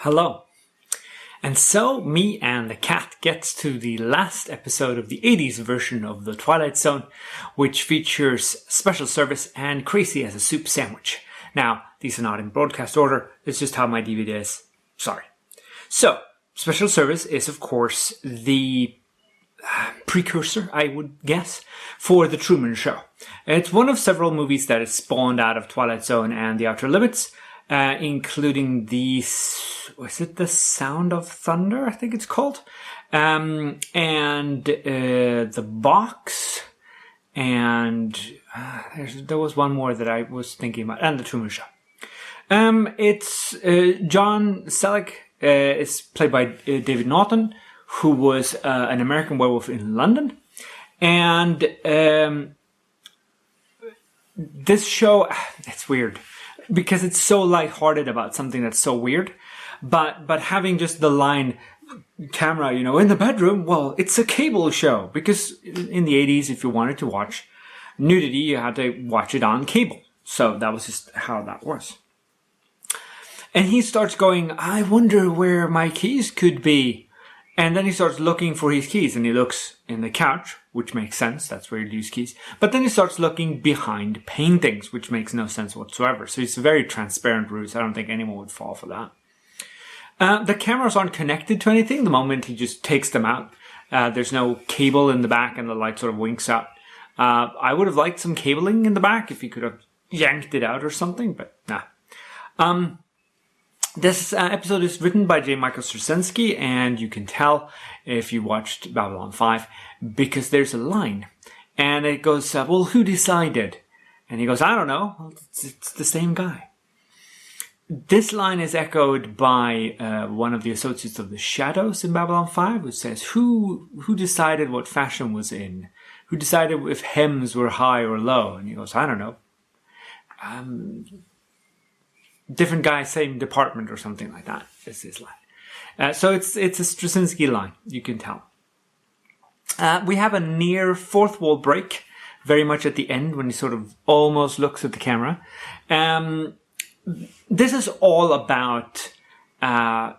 Hello. And so, me and the cat gets to the last episode of the 80s version of the Twilight Zone, which features Special Service and Crazy as a soup sandwich. Now, these are not in broadcast order, it's just how my DVD is. Sorry. So, Special Service is, of course, the precursor, I would guess, for The Truman Show. It's one of several movies that is spawned out of Twilight Zone and The Outer Limits, including was it The Sound of Thunder, I think it's called, and The Box, and there was one more that I was thinking about, and The Truman Show. It's John Selleck is played by David Naughton, who was an American werewolf in London, and this show, it's weird because it's so lighthearted about something that's so weird, but having just the line camera, in the bedroom, well, it's a cable show, because in the 80s, if you wanted to watch nudity, you had to watch it on cable. So that was just how that was. And he starts going, I wonder where my keys could be. And then he starts looking for his keys, and he looks in the couch, which makes sense. That's where he'd use keys. But then he starts looking behind paintings, which makes no sense whatsoever. So it's a very transparent ruse. I don't think anyone would fall for that. The cameras aren't connected to anything the moment he just takes them out. There's no cable in the back, and the light sort of winks out. I would have liked some cabling in the back if he could have yanked it out or something, but nah. This episode is written by J. Michael Straczynski, and you can tell if you watched Babylon 5 because there's a line, and it goes, well, who decided? And he goes, I don't know. It's the same guy. This line is echoed by one of the associates of the Shadows in Babylon 5, who says, who decided what fashion was in? Who decided if hems were high or low? And he goes, I don't know. Different guy, same department or something like that is his line. So it's a Straczynski line, you can tell. We have a near fourth wall break, very much at the end when he sort of almost looks at the camera. This is all about the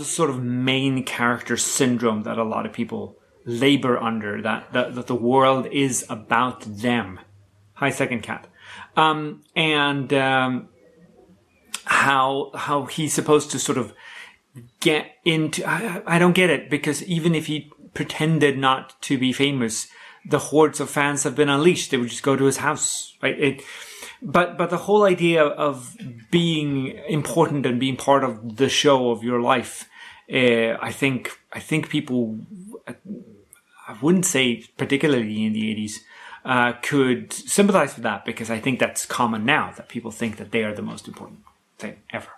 sort of main character syndrome that a lot of people labor under, that the world is about them. Hi, second cat. And how he's supposed to sort of get into... I don't get it, because even if he pretended not to be famous, the hordes of fans have been unleashed. They would just go to his house, right? But the whole idea of being important and being part of the show of your life, I think people, I wouldn't say particularly in the 80s, could sympathize with that, because I think that's common now, that people think that they are the most important thing ever.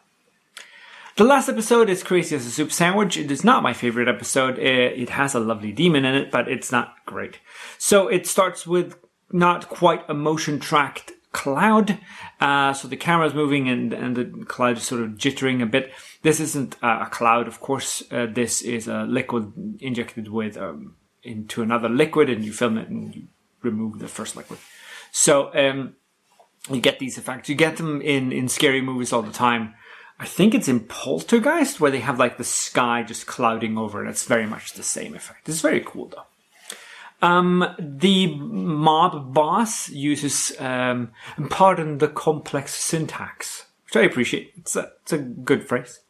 The last episode is Crazy as a Soup Sandwich. It is not my favorite episode. It has a lovely demon in it, but it's not great. So it starts with not quite a motion-tracked cloud. So the camera's moving and the cloud is sort of jittering a bit. This isn't a cloud, of course. This is a liquid injected with into another liquid, and you film it and you remove the first liquid. So you get these effects. You get them in scary movies all the time. I think it's in Poltergeist, where they have like the sky just clouding over, and it's very much the same effect. It's very cool though. The mob boss uses, pardon the complex syntax, which I appreciate. It's a good phrase.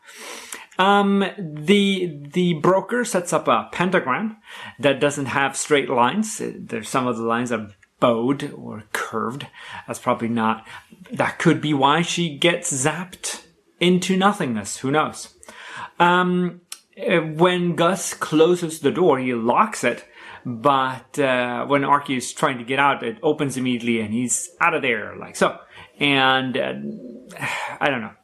The broker sets up a pentagram that doesn't have straight lines. There's some of the lines are bowed or curved. That's probably not. That could be why she gets zapped into nothingness. Who knows? When Gus closes the door, he locks it. But when Archie is trying to get out, it opens immediately and he's out of there, like so. And I don't know.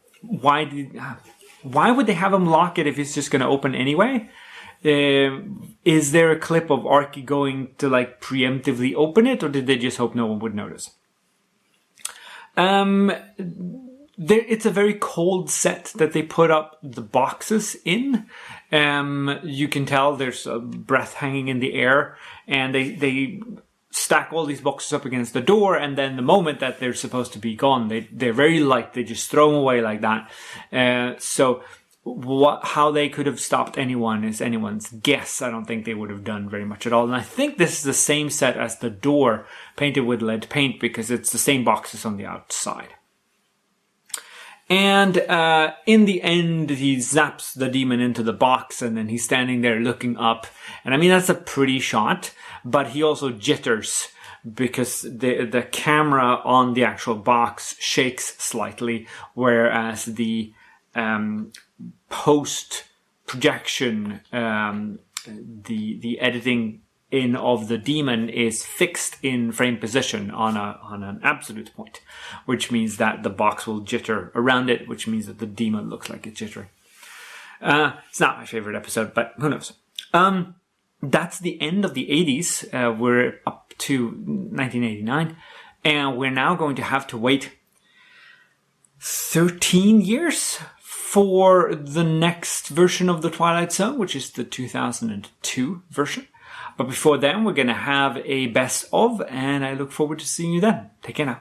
Why would they have him lock it if it's just going to open anyway? Is there a clip of Archie going to like preemptively open it, or did they just hope no one would notice? It's a very cold set that they put up the boxes in. You can tell there's a breath hanging in the air, and they stack all these boxes up against the door, and then the moment that they're supposed to be gone, they're very light. They just throw them away like that. So how they could have stopped anyone is anyone's guess. I don't think they would have done very much at all. And I think this is the same set as the door, painted with lead paint, because it's the same boxes on the outside. And in the end, he zaps the demon into the box, and then he's standing there looking up. And I mean, that's a pretty shot, but he also jitters because the camera on the actual box shakes slightly, whereas the post projection, the editing in of the demon is fixed in frame position on an absolute point, which means that the box will jitter around it, which means that the demon looks like it's jittering. It's not my favorite episode, but who knows? That's the end of the 80s. We're up to 1989, and we're now going to have to wait 13 years for the next version of the Twilight Zone, which is the 2002 version. But before then, we're going to have a best of, and I look forward to seeing you then. Take care now.